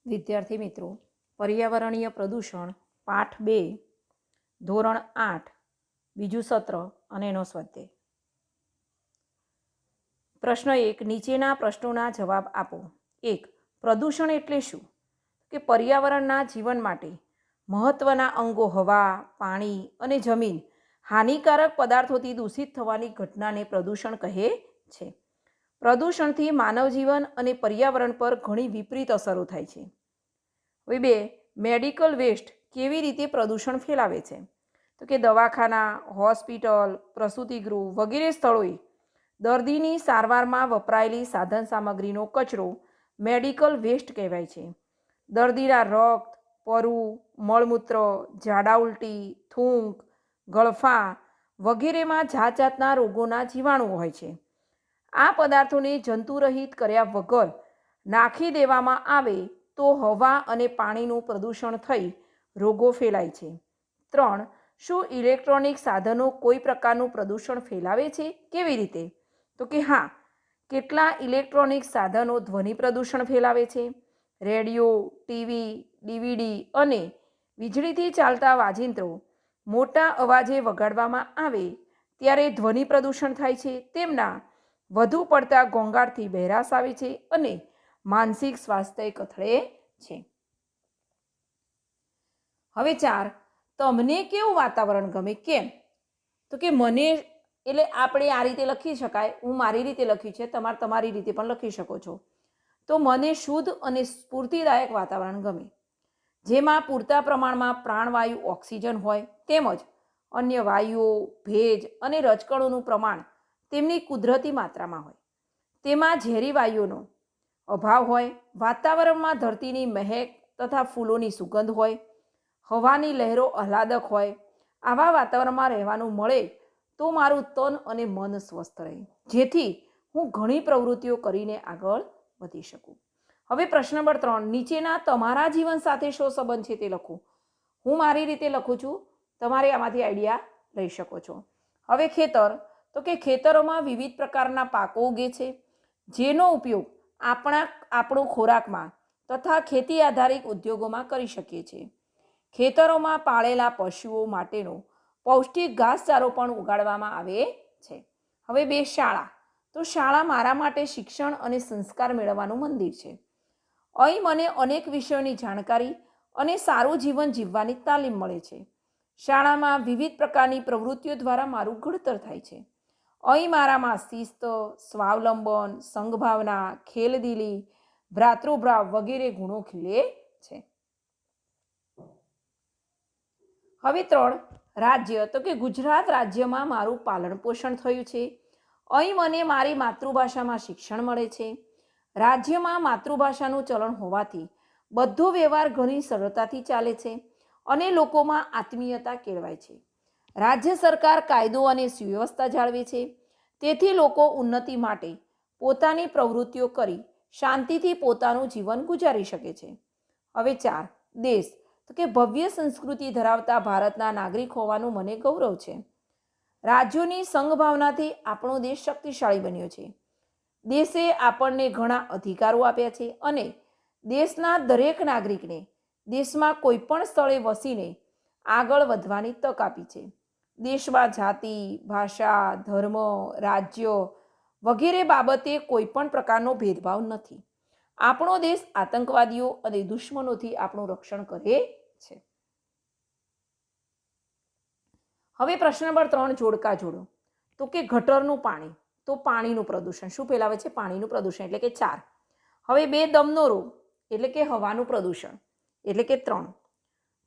વિદ્યાર્થી મિત્રો, પર્યાવરણીય પ્રદૂષણ પાઠ 2 ધોરણ 8 બીજું સત્ર અને એનો સ્વાધ્યાય. પ્રશ્ન 1, નીચેના પ્રશ્નોના જવાબ આપો. 1. પ્રદૂષણ એટલે શું? કે પર્યાવરણના જીવન માટે મહત્ત્વના અંગો હવા, પાણી અને જમીન હાનિકારક પદાર્થોથી દૂષિત થવાની ઘટનાને પ્રદૂષણ કહે છે. પ્રદૂષણથી માનવ જીવન અને પર્યાવરણ પર ઘણી વિપરીત અસરો થાય છે. હવે 2, મેડિકલ વેસ્ટ કેવી રીતે પ્રદૂષણ ફેલાવે છે? તો કે દવાખાના, હોસ્પિટલ, પ્રસૂતિગૃહ વગેરે સ્થળોએ દર્દીની સારવારમાં વપરાયેલી સાધન સામગ્રીનો કચરો મેડિકલ વેસ્ટ કહેવાય છે. દર્દીના રક્ત, પરુ, મળમૂત્ર, ઝાડા ઉલટી, થૂંક, ગળફા વગેરેમાં જાત જાતના રોગોના જીવાણુઓ હોય છે. આ પદાર્થોને જંતુરહિત કર્યા વગર નાખી દેવામાં આવે તો હવા અને પાણીનું પ્રદૂષણ થઈ રોગો ફેલાય છે. 3. શું ઇલેક્ટ્રોનિક સાધનો કોઈ પ્રકારનું પ્રદૂષણ ફેલાવે છે? કેવી રીતે? તો કે હા, કેટલા ઇલેક્ટ્રોનિક સાધનો ધ્વનિ પ્રદૂષણ ફેલાવે છે. રેડિયો, ટીવી, ડીવીડી અને વીજળીથી ચાલતા વાજિંત્રો મોટા અવાજે વગાડવામાં આવે ત્યારે ધ્વનિ પ્રદૂષણ થાય છે. તેમના વધુ પડતા ઘોંઘાટથી બહેરાશ આવે છે અને માનસિક સ્વાસ્થ્ય કથળે છે. હવે 4, તમને કેવું વાતાવરણ ગમે? કેમ? તો કે મને એટલે આપણે આ રીતે લખી શકાય. હું મારી રીતે લખ્યું છે, તમારે તમારી રીતે પણ લખી શકો છો. તો મને શુદ્ધ અને સ્ફૂર્તિદાયક વાતાવરણ ગમે, જેમાં પૂરતા પ્રમાણમાં પ્રાણવાયુ ઓક્સિજન હોય તેમજ અન્ય વાયુઓ, ભેજ અને રજકણોનું પ્રમાણ તેમની કુદરતી માત્રામાં હોય. તેમાં ઝેરી વાયુઓનો અભાવ હોય, વાતાવરણમાં ધરતીની મહેક તથા ફૂલોની સુગંધ હોય, હવાની લહેરો આહલાદક હોય. આવા વાતાવરણમાં રહેવાનું મળે તો મારું તન અને મન સ્વસ્થ રહે, જેથી હું ઘણી પ્રવૃત્તિઓ કરીને આગળ વધી શકું. હવે પ્રશ્ન નંબર 3, નીચેના તમારા જીવન સાથે શો સંબંધ છે તે લખો. હું મારી રીતે લખું છું, તમારે આમાંથી આઈડિયા લઈ શકો છો. હવે ખેતર, તો કે ખેતરોમાં વિવિધ પ્રકારના પાકો ઉગે છે, જેનો ઉપયોગ આપણો ખોરાકમાં તથા ખેતી આધારિત ઉદ્યોગોમાં કરી શકીએ છીએ. ખેતરોમાં પાળેલા પશુઓ માટેનો પૌષ્ટિક ઘાસચારો પણ ઉગાડવામાં આવે છે. હવે 2, શાળા. તો શાળા મારા માટે શિક્ષણ અને સંસ્કાર મેળવવાનું મંદિર છે. અહીં મને અનેક વિષયોની જાણકારી અને સારું જીવન જીવવાની તાલીમ મળે છે. શાળામાં વિવિધ પ્રકારની પ્રવૃત્તિઓ દ્વારા મારું ઘડતર થાય છે. અહીં મારામાં શિસ્ત, સ્વાવલંબન, સંઘભાવના, ખેલદિલી, ભ્રાતૃભાવ વગેરે ગુણો ખીલે છે. હવે 3, રાજ્ય. તો કે ગુજરાત રાજ્યમાં મારું પાલન પોષણ થયું છે. અહીં મને મારી માતૃભાષામાં શિક્ષણ મળે છે. રાજ્યમાં માતૃભાષાનું ચલણ હોવાથી બધો વ્યવહાર ઘણી સરળતાથી ચાલે છે અને લોકોમાં આત્મીયતા કેળવાય છે. રાજ્ય સરકાર કાયદો અને સુવ્યવસ્થા જાળવે છે, તેથી લોકો ઉન્નતિ માટે પોતાની પ્રવૃત્તિઓ કરી શાંતિથી પોતાનું જીવન ગુજારી શકે છે. હવે 4, દેશ. તો કે ભવ્ય સંસ્કૃતિ ધરાવતા ભારતના નાગરિક હોવાનું મને ગૌરવ છે. રાજ્યોની સંઘભાવનાથી આપણો દેશ શક્તિશાળી બન્યો છે. દેશે આપણને ઘણા અધિકારો આપ્યા છે અને દેશના દરેક નાગરિકને દેશમાં કોઈ પણ સ્થળે વસીને આગળ વધવાની તક આપી છે. દેશમાં જાતિ, ભાષા, ધર્મ, રાજ્ય વગેરે બાબતે કોઈ પણ પ્રકારનો ભેદભાવ નથી. આપણો દેશ આતંકવાદીઓ અને દુશ્મનોથી આપણું રક્ષણ કરે છે. હવે પ્રશ્ન નંબર 3, જોડકા જોડો. તો કે ગટરનું પાણી, તો પાણીનું પ્રદૂષણ શું ફેલાવે છે? પાણીનું પ્રદૂષણ એટલે કે 4. હવે 2, દમનો રોગ એટલે કે હવાનું પ્રદૂષણ એટલે કે 3.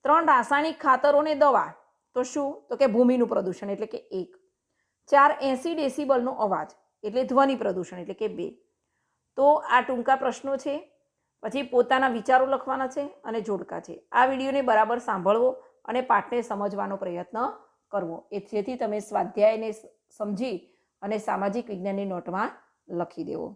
3, રાસાયણિક ખાતરો અને દવા, તો શું? તો કે ભૂમિનું પ્રદૂષણ એટલે કે 1. 4, 80 ડેસિબલનો અવાજ એટલે ધ્વનિ પ્રદૂષણ એટલે કે 2. તો આ ટૂંકા પ્રશ્નો છે, પછી પોતાના વિચારો લખવાના છે અને જોડકા છે. આ વિડીયોને બરાબર સાંભળવો અને પાઠને સમજવાનો પ્રયત્ન કરવો, જેથી તમે સ્વાધ્યાયને સમજી અને સામાજિક વિજ્ઞાનની નોટમાં લખી દેવો.